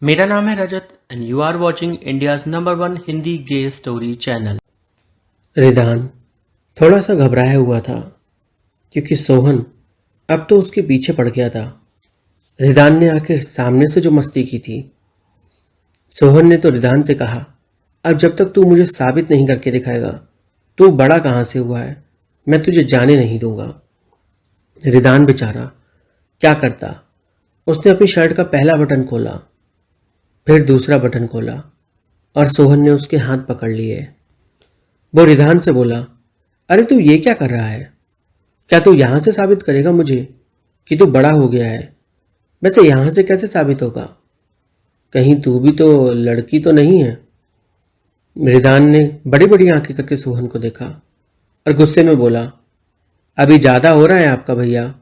मेरा नाम है Rajat and you are watching India's number one Hindi gay story channel. Ridaan थोड़ा सा घबराया हुआ था क्योंकि सोहन अब तो उसके पीछे पड़ गया था। रिदान ने आखिर सामने से जो मस्ती की थी। सोहन ने तो रिदान से कहा, अब जब तक तू मुझे साबित नहीं करके दिखाएगा तू बड़ा कहाँ से हुआ है, मैं तुझे जाने नहीं दूंगा। रिदान बेचारा क्या करता। उसने अपनी शर्ट का पहला बटन खोला, फिर दूसरा बटन खोला और सोहन ने उसके हाथ पकड़ लिए। वो रिदान से बोला, अरे तू ये क्या कर रहा है? क्या तू यहां से साबित करेगा मुझे कि तू बड़ा हो गया है? वैसे यहां से कैसे साबित होगा? कहीं तू भी तो लड़की तो नहीं है? रिदान ने बड़ी बड़ी आंखें करके सोहन को देखा और गुस्से में बोला, अभी ज्यादा हो रहा है आपका भैया।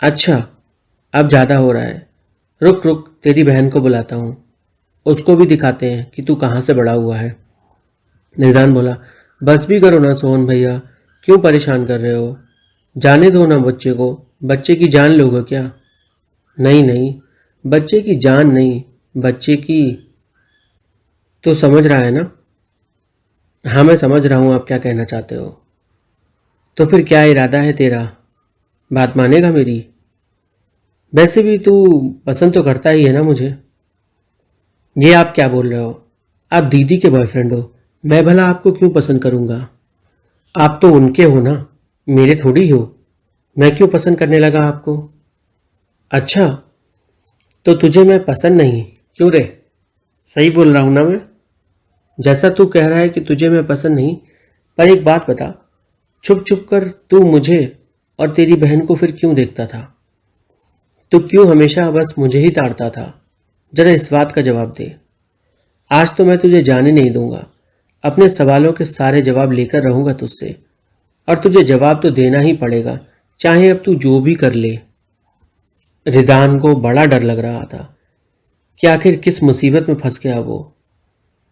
अच्छा, अब ज्यादा हो रहा है। रुक रुक, तेरी बहन को बुलाता हूं, उसको भी दिखाते हैं कि तू कहां से बड़ा हुआ है। निदान बोला, बस भी करो ना सोहन भैया, क्यों परेशान कर रहे हो? जाने दो ना बच्चे को, बच्चे की जान लोगे क्या? नहीं नहीं, बच्चे की जान नहीं, बच्चे की। तो समझ रहा है ना? हाँ, मैं समझ रहा हूं आप क्या कहना चाहते हो। तो फिर क्या इरादा है तेरा? बात मानेगा मेरी? वैसे भी तू पसंद तो करता ही है ना मुझे। ये आप क्या बोल रहे हो? आप दीदी के बॉयफ्रेंड हो, मैं भला आपको क्यों पसंद करूंगा? आप तो उनके हो ना, मेरे थोड़ी हो। मैं क्यों पसंद करने लगा आपको? अच्छा, तो तुझे मैं पसंद नहीं? क्यों रे? सही बोल रहा हूं ना मैं? जैसा तू कह रहा है कि तुझे मैं पसंद नहीं, पर एक बात बता, छुप छुप कर तू मुझे और तेरी बहन को फिर क्यों देखता था? तू क्यों हमेशा बस मुझे ही ताड़ता था? जरा इस बात का जवाब दे। आज तो मैं तुझे जाने नहीं दूंगा। अपने सवालों के सारे जवाब लेकर रहूंगा तुझसे, और तुझे जवाब तो देना ही पड़ेगा, चाहे अब तू जो भी कर ले। रिदान को बड़ा डर लग रहा था कि आखिर किस मुसीबत में फंस गया वो।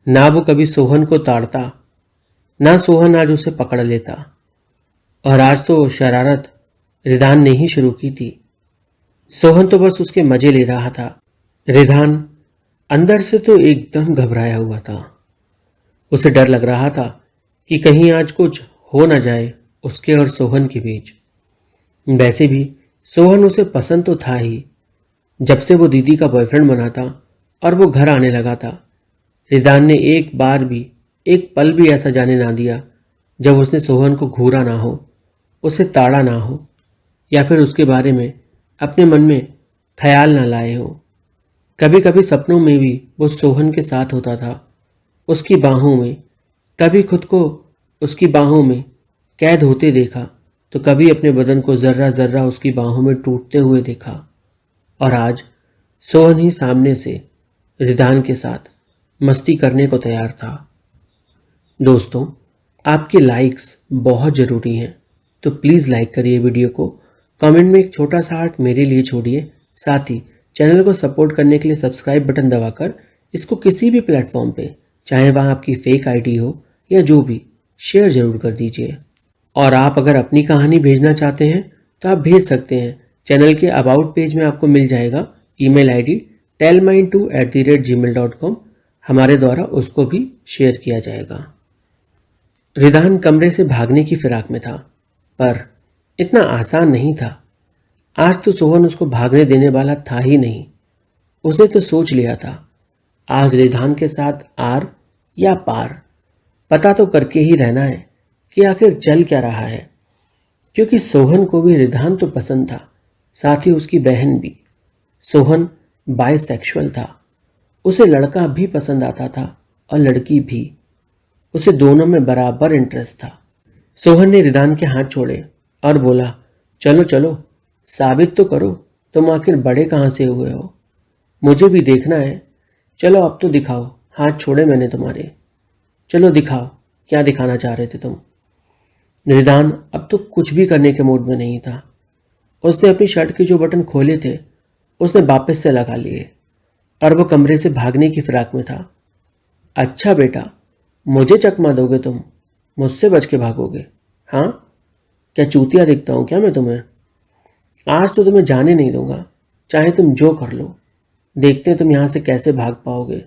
ना वो कभी सोहन को ताड़ता, ना सोहन आज उसे पकड़ लेता, और आज तो शरारत रिदान ने ही शुरू की थी। सोहन तो बस उसके मजे ले रहा था। रिदान अंदर से तो एकदम घबराया हुआ था। उसे डर लग रहा था कि कहीं आज कुछ हो न जाए उसके और सोहन के बीच। वैसे भी सोहन उसे पसंद तो था ही, जब से वो दीदी का बॉयफ्रेंड बना था और वो घर आने लगा था। रिदान ने एक बार भी, एक पल भी ऐसा जाने ना दिया जब उसने सोहन को घूरा ना हो, उसे ताड़ा ना हो, या फिर उसके बारे में अपने मन में ख्याल ना लाए हो। कभी कभी सपनों में भी वो सोहन के साथ होता था, उसकी बाहों में। कभी खुद को उसकी बाहों में कैद होते देखा, तो कभी अपने बदन को जर्रा जर्रा उसकी बाहों में टूटते हुए देखा। और आज सोहन ही सामने से रिदान के साथ मस्ती करने को तैयार था। दोस्तों, आपके लाइक्स बहुत ज़रूरी हैं, तो प्लीज़ लाइक करिए वीडियो को। कमेंट में एक छोटा सा हार्ट मेरे लिए छोड़िए। साथ ही चैनल को सपोर्ट करने के लिए सब्सक्राइब बटन दबाकर इसको किसी भी प्लेटफॉर्म पे, चाहे वहाँ आपकी फेक आईडी हो या जो भी, शेयर ज़रूर कर दीजिए। और आप अगर अपनी कहानी भेजना चाहते हैं तो आप भेज सकते हैं। चैनल के अबाउट पेज में आपको मिल जाएगा ईमेल आईडी tellmine2@gmail.com। हमारे द्वारा उसको भी शेयर किया जाएगा। रिदान कमरे से भागने की फिराक में था, पर इतना आसान नहीं था। आज तो सोहन उसको भागने देने वाला था ही नहीं। उसने तो सोच लिया था, आज रिदान के साथ आर या पार, पता तो करके ही रहना है कि आखिर चल क्या रहा है। क्योंकि सोहन को भी रिदान तो पसंद था, साथ ही उसकी बहन भी। सोहन बाइसेक्सुअल था, उसे लड़का भी पसंद आता था और लड़की भी। उसे दोनों में बराबर इंटरेस्ट था। सोहन ने रिदान के हाथ छोड़े और बोला, चलो चलो, साबित तो करो तुम आखिर बड़े कहाँ से हुए हो। मुझे भी देखना है। चलो अब तो दिखाओ, हाथ छोड़े मैंने तुम्हारे। चलो दिखाओ, क्या दिखाना चाह रहे थे तुम? रिदान अब तो कुछ भी करने के मूड में नहीं था। उसने अपनी शर्ट के जो बटन खोले थे उसने वापस से लगा लिए, और वो कमरे से भागने की फिराक में था। अच्छा बेटा, मुझे चकमा दोगे तुम? मुझसे बच के भागोगे? हाँ, क्या चूतिया दिखता हूं क्या मैं तुम्हें? आज तो तुम्हें जाने नहीं दूंगा, चाहे तुम जो कर लो। देखते हैं तुम यहाँ से कैसे भाग पाओगे।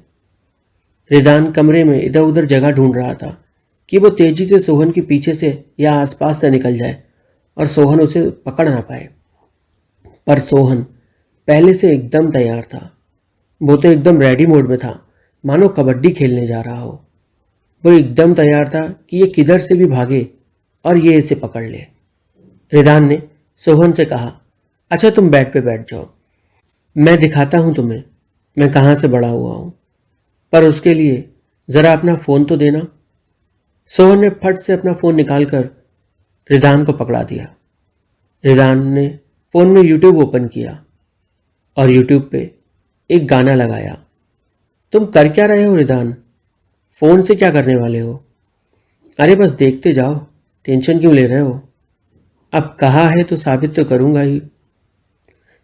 रिदान कमरे में इधर उधर जगह ढूंढ रहा था कि वो तेजी से सोहन के पीछे से या आसपास से निकल जाए और सोहन उसे पकड़ ना पाए। पर सोहन पहले से एकदम तैयार था। वो तो एकदम रेडी मोड में था, मानो कबड्डी खेलने जा रहा हो। वो एकदम तैयार था कि ये किधर से भी भागे और ये इसे पकड़ ले। रिदान ने सोहन से कहा, अच्छा तुम बेड पे बैठ जाओ, मैं दिखाता हूं तुम्हें मैं कहाँ से बड़ा हुआ हूं, पर उसके लिए जरा अपना फोन तो देना। सोहन ने फट से अपना फोन निकालकर रिदान को पकड़ा दिया। रिदान ने फोन में यूट्यूब ओपन किया और यूट्यूब पे एक गाना लगाया। तुम कर क्या रहे हो रिदान? फोन से क्या करने वाले हो? अरे बस देखते जाओ, टेंशन क्यों ले रहे हो? अब कहा है तो साबित तो करूंगा ही।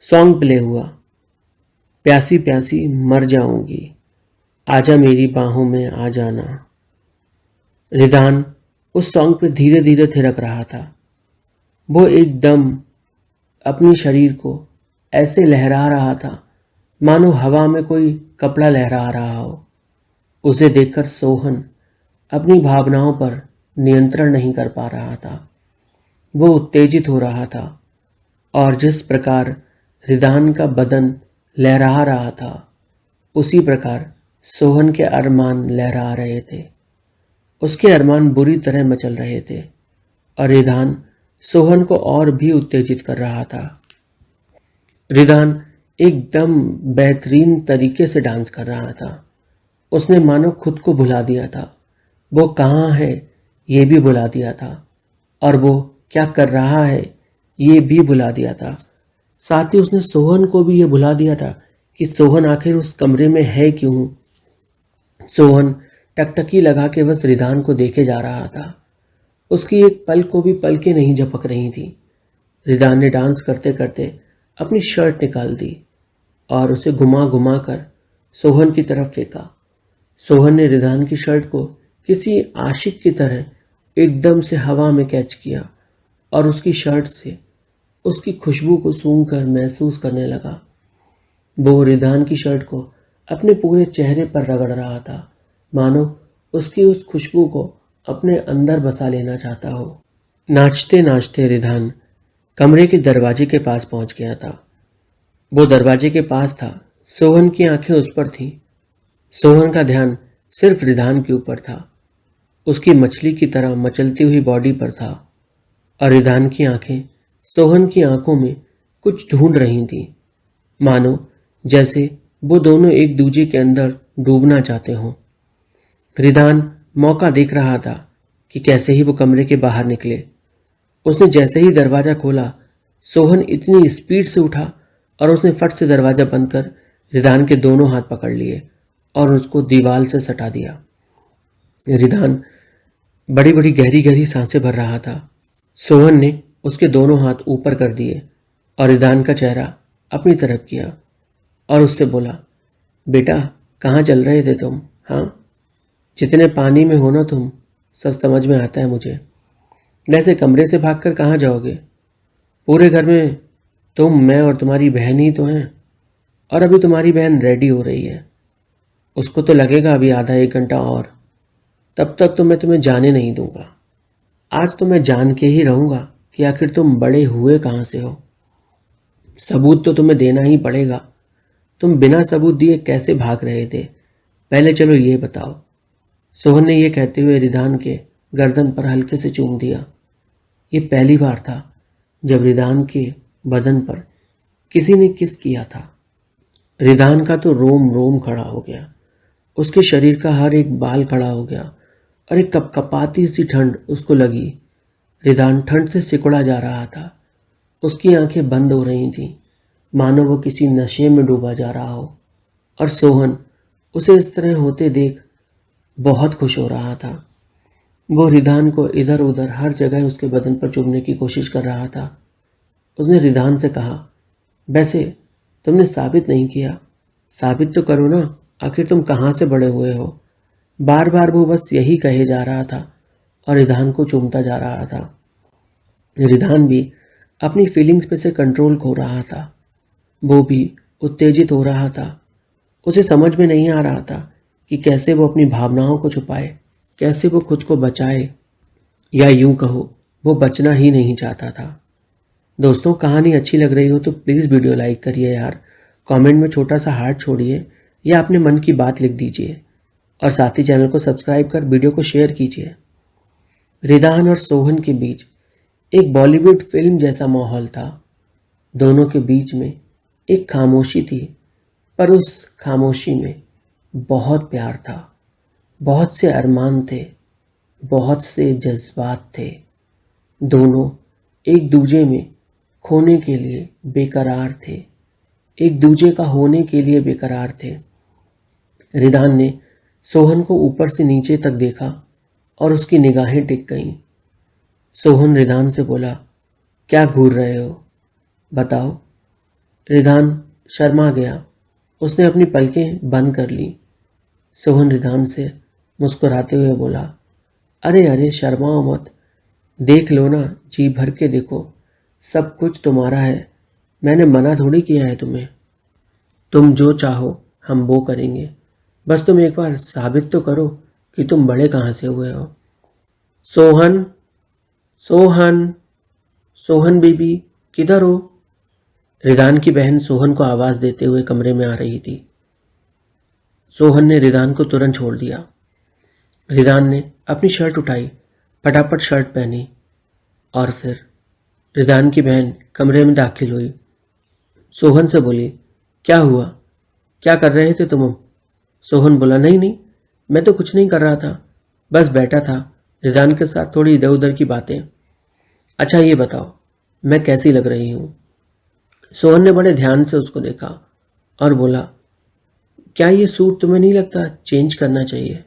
सॉन्ग प्ले हुआ। प्यासी प्यासी मर जाऊंगी, आजा मेरी बाहों में आ जाना। रिदान उस सॉन्ग पे धीरे धीरे थिरक रहा था। वो एकदम अपनी शरीर को ऐसे लहरा रहा था मानो हवा में कोई कपड़ा लहरा रहा हो। उसे देखकर सोहन अपनी भावनाओं पर नियंत्रण नहीं कर पा रहा था। वो उत्तेजित हो रहा था और जिस प्रकार रिदान का बदन लहरा रहा था उसी प्रकार सोहन के अरमान लहरा रहे थे। उसके अरमान बुरी तरह मचल रहे थे और रिदान सोहन को और भी उत्तेजित कर रहा था। रिदान एकदम बेहतरीन तरीके से डांस कर रहा था। उसने मानो खुद को भुला दिया था। वो कहाँ है ये भी भुला दिया था और वो क्या कर रहा है ये भी भुला दिया था। साथ ही उसने सोहन को भी ये भुला दिया था कि सोहन आखिर उस कमरे में है क्यों। सोहन टकटकी लगा के बस रिदान को देखे जा रहा था। उसकी एक पल को भी पलकें नहीं झपक रही थी। रिदान ने डांस करते करते अपनी शर्ट निकाल दी और उसे घुमा घुमा कर सोहन की तरफ फेंका। सोहन ने रिदान की शर्ट को किसी आशिक की तरह एकदम से हवा में कैच किया और उसकी शर्ट से उसकी खुशबू को सूंघकर महसूस करने लगा। वो रिदान की शर्ट को अपने पूरे चेहरे पर रगड़ रहा था मानो उसकी उस खुशबू को अपने अंदर बसा लेना चाहता हो। नाचते नाचते रिदान कमरे के दरवाजे के पास पहुंच गया था। वो दरवाजे के पास था। सोहन की आंखें उस पर थीं। सोहन का ध्यान सिर्फ रिदान के ऊपर था। उसकी मछली की तरह मचलती हुई बॉडी पर था और रिदान की आंखें सोहन की आंखों में कुछ ढूंढ रही थीं, मानो जैसे वो दोनों एक दूजे के अंदर डूबना चाहते हों। रिदान मौका देख रहा था कि कैसे ही वो कमरे के बाहर निकले। उसने जैसे ही दरवाजा खोला, सोहन इतनी स्पीड से उठा और उसने फट से दरवाजा बंद कर रिदान के दोनों हाथ पकड़ लिए और उसको दीवार से सटा दिया। रिदान बड़ी बड़ी गहरी गहरी सांसें भर रहा था। सोहन ने उसके दोनों हाथ ऊपर कर दिए और रिदान का चेहरा अपनी तरफ किया और उससे बोला, बेटा कहाँ चल रहे थे तुम? हाँ, जितने पानी में हो ना तुम, सब समझ में आता है मुझे। वैसे कमरे से भागकर कहाँ जाओगे? पूरे घर में तुम, मैं और तुम्हारी बहन ही तो हैं और अभी तुम्हारी बहन रेडी हो रही है। उसको तो लगेगा अभी आधा एक घंटा और, तब तक तो मैं तुम्हें जाने नहीं दूंगा। आज तो मैं जान के ही रहूंगा कि आखिर तुम बड़े हुए कहाँ से हो। सबूत तो तुम्हें देना ही पड़ेगा। तुम बिना सबूत दिए कैसे भाग रहे थे, पहले चलो ये बताओ। सोहन ने यह कहते हुए रिदान के गर्दन पर हल्के से चूम दिया। ये पहली बार था जब रिदान के बदन पर किसी ने किस किया था। रिदान का तो रोम रोम खड़ा हो गया। उसके शरीर का हर एक बाल खड़ा हो गया और एक कपकपाती सी ठंड उसको लगी। रिदान ठंड से सिकुड़ा जा रहा था। उसकी आंखें बंद हो रही थीं, मानो वो किसी नशे में डूबा जा रहा हो। और सोहन उसे इस तरह होते देख बहुत खुश हो रहा था। वो रिदान को इधर उधर हर जगह उसके बदन पर चुभने की कोशिश कर रहा था। उसने रिदान से कहा, वैसे तुमने साबित नहीं किया, साबित तो करो ना, आखिर तुम कहाँ से बड़े हुए हो। बार बार वो बस यही कहे जा रहा था और रिदान को चूमता जा रहा था। रिदान भी अपनी फीलिंग्स पे से कंट्रोल खो रहा था। वो भी उत्तेजित हो रहा था उसे समझ में नहीं आ रहा था कि कैसे वो अपनी भावनाओं को छुपाए, कैसे वो खुद को बचाए, या यूं कहो वो बचना ही नहीं चाहता था। दोस्तों, कहानी अच्छी लग रही हो तो प्लीज़ वीडियो लाइक करिए यार, कमेंट में छोटा सा हार्ट छोड़िए या अपने मन की बात लिख दीजिए और साथ ही चैनल को सब्सक्राइब कर वीडियो को शेयर कीजिए। रिदान और सोहन के बीच एक बॉलीवुड फिल्म जैसा माहौल था। दोनों के बीच में एक खामोशी थी, पर उस खामोशी में बहुत प्यार था, बहुत से अरमान थे, बहुत से जज्बात थे। दोनों एक दूजे में खोने के लिए बेकरार थे, एक दूजे का होने के लिए बेकरार थे। रिदान ने सोहन को ऊपर से नीचे तक देखा और उसकी निगाहें टिक गईं। सोहन रिदान से बोला, क्या घूर रहे हो, बताओ। रिदान शर्मा गया, उसने अपनी पलकें बंद कर ली। सोहन रिदान से मुस्कुराते हुए बोला, अरे अरे शर्माओ मत, देख लो ना, जी भर के देखो, सब कुछ तुम्हारा है, मैंने मना थोड़ी किया है तुम्हें। तुम जो चाहो हम वो करेंगे, बस तुम एक बार साबित तो करो कि तुम बड़े कहाँ से हुए हो। सोहन, सोहन, सोहन बीबी, किधर हो? रिदान की बहन सोहन को आवाज़ देते हुए कमरे में आ रही थी। सोहन ने रिदान को तुरंत छोड़ दिया। रिदान ने अपनी शर्ट उठाई, फटाफट शर्ट पहनी और फिर रिदान की बहन कमरे में दाखिल हुई। सोहन से बोली, क्या हुआ, क्या कर रहे थे तुम? सोहन बोला, नहीं नहीं, मैं तो कुछ नहीं कर रहा था, बस बैठा था रिदान के साथ थोड़ी इधर उधर की बातें। अच्छा ये बताओ, मैं कैसी लग रही हूँ? सोहन ने बड़े ध्यान से उसको देखा और बोला, क्या ये सूट तुम्हें नहीं लगता चेंज करना चाहिए?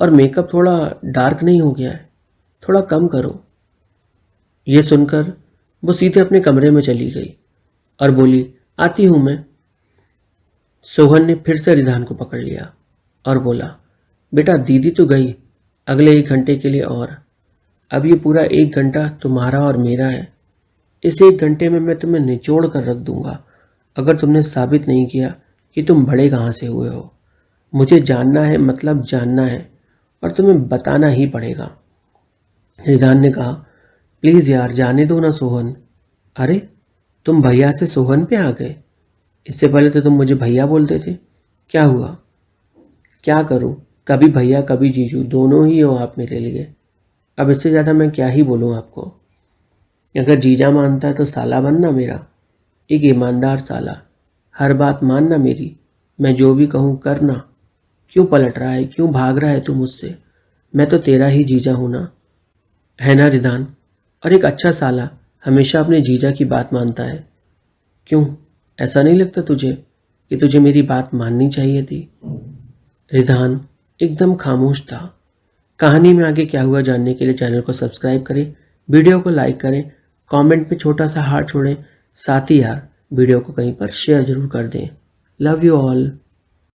और मेकअप थोड़ा डार्क नहीं हो गया है, थोड़ा कम करो। ये सुनकर वो सीधे अपने कमरे में चली गई और बोली, आती हूँ मैं। सोहन ने फिर से रिदान को पकड़ लिया और बोला, बेटा दीदी तो गई अगले 1 घंटे के लिए, और अब ये पूरा 1 घंटा तुम्हारा और मेरा है। इस 1 घंटे में मैं तुम्हें निचोड़ कर रख दूंगा अगर तुमने साबित नहीं किया कि तुम बड़े कहाँ से हुए हो। मुझे जानना है, मतलब जानना है, और तुम्हें बताना ही पड़ेगा। रिदान ने कहा, प्लीज़ यार जाने दो ना सोहन। अरे तुम भैया से सोहन पे आ गए, इससे पहले तो तुम मुझे भैया बोलते थे, क्या हुआ? क्या करूं, कभी भैया कभी जीजू, दोनों ही हो आप मेरे लिए। अब इससे ज़्यादा मैं क्या ही बोलूं आपको। अगर जीजा मानता है तो साला बनना मेरा, एक ईमानदार साला, हर बात मानना मेरी, मैं जो भी कहूँ करना। क्यों पलट रहा है, क्यों भाग रहा है तू मुझसे? मैं तो तेरा ही जीजा हूँ ना, है ना रिदान? और एक अच्छा साला हमेशा अपने जीजा की बात मानता है। क्यों, ऐसा नहीं लगता तुझे कि तुझे मेरी बात माननी चाहिए थी? रिदान एकदम खामोश था। कहानी में आगे क्या हुआ जानने के लिए चैनल को सब्सक्राइब करें, वीडियो को लाइक करें, कमेंट में छोटा सा हार्ट छोड़ें, साथ ही यार वीडियो को कहीं पर शेयर जरूर कर दें। Love you all.